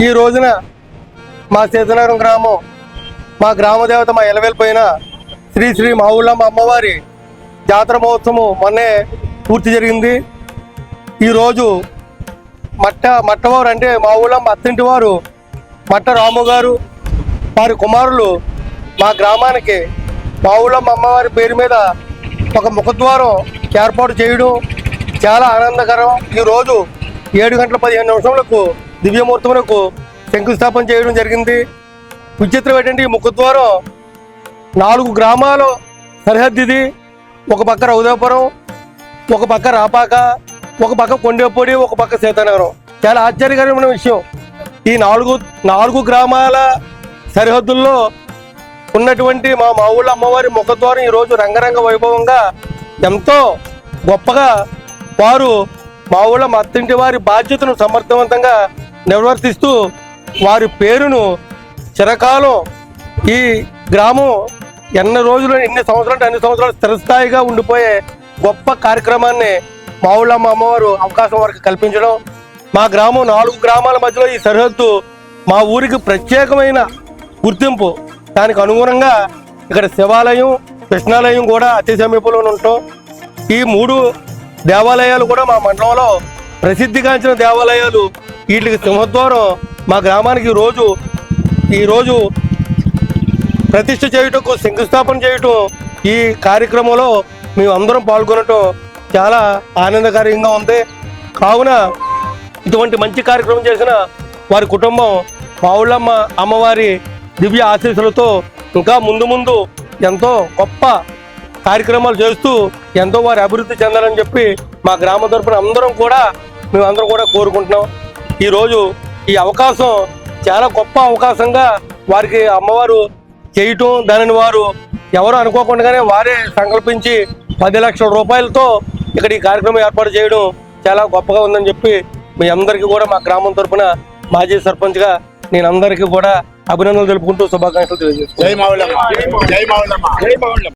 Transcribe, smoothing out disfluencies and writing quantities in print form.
ఈ రోజున మా సీతనగరం గ్రామం, మా గ్రామ దేవత, మా ఎలవేలిపోయిన శ్రీ శ్రీ మా ఊళ్ళమ్మ అమ్మవారి జాతర మహోత్సవం మొన్నే పూర్తి జరిగింది. ఈరోజు మట్టవారు అంటే మా ఊళ్ళమ్మ అత్తింటి వారు మట్ట రాము గారు వారి కుమారులు మా గ్రామానికి మా ఊళ్ళమ్మ అమ్మవారి పేరు మీద ఒక ముఖద్వారం ఏర్పాటు చేయడం చాలా ఆనందకరం. ఈరోజు 7:15 దివ్యమూర్తములకు శంకుస్థాపన చేయడం జరిగింది. విచిత్రం ఏంటంటే ఈ ముఖద్వారం 4 గ్రామాల సరిహద్దు ఇది. ఒక పక్క రౌదాపురం, ఒక పక్క రాపాక, ఒక పక్క కొండేపొడి, ఒక పక్క సీతానగరం. చాలా ఆశ్చర్యకరమైన విషయం. ఈ నాలుగు గ్రామాల సరిహద్దుల్లో ఉన్నటువంటి మా ఊళ్ళ అమ్మవారి ముఖద్వారం ఈరోజు రంగరంగ వైభవంగా ఎంతో గొప్పగా వారు మా ఊళ్ళ అత్తింటి వారి బాధ్యతను సమర్థవంతంగా నిర్వర్తిస్తూ వారి పేరును చిరకాలం ఈ గ్రామం ఎన్ని సంవత్సరాలు అన్ని సంవత్సరాలు స్థిరస్థాయిగా ఉండిపోయే గొప్ప కార్యక్రమాన్ని మా ఊళ్ళమ్మ అమ్మవారు అవకాశం వరకు కల్పించడం. మా గ్రామం 4 గ్రామాల మధ్యలో ఈ సరిహద్దు మా ఊరికి ప్రత్యేకమైన గుర్తింపు. దానికి అనుగుణంగా ఇక్కడ శివాలయం, కృష్ణాలయం కూడా అతి సమీపంలో ఉంటాం. ఈ 3 దేవాలయాలు కూడా మా మండలంలో ప్రసిద్ధిగాంచిన దేవాలయాలు. వీటికి సింహద్వారం మా గ్రామానికి ఈరోజు ప్రతిష్ఠ చేయటం, శంకుస్థాపన చేయటం, ఈ కార్యక్రమంలో మేము అందరం పాల్గొనటం చాలా ఆనందకరంగా ఉంది. కావున ఇటువంటి మంచి కార్యక్రమం చేసిన వారి కుటుంబం మా ఊళ్ళమ్మ అమ్మవారి దివ్య ఆశీస్సులతో ఇంకా ముందు ఎంతో గొప్ప కార్యక్రమాలు చేస్తూ ఎంతో వారి అభివృద్ధి చెందాలని చెప్పి మా గ్రామ తరపున మేమందరం కూడా కోరుకుంటున్నాం. ఈరోజు ఈ అవకాశం చాలా గొప్ప అవకాశంగా వారికి అమ్మవారు చేయటం, దానిని వారు ఎవరు అనుకోకుండానే వారే సంకల్పించి 10 లక్షల రూపాయలతో ఇక్కడ ఈ కార్యక్రమం ఏర్పాటు చేయడం చాలా గొప్పగా ఉందని చెప్పి మీ అందరికీ కూడా మా గ్రామం తరఫున మాజీ సర్పంచ్గా నేను అందరికీ కూడా అభినందనలు తెలుపుకుంటూ శుభాకాంక్షలు తెలియజేస్తున్నాను.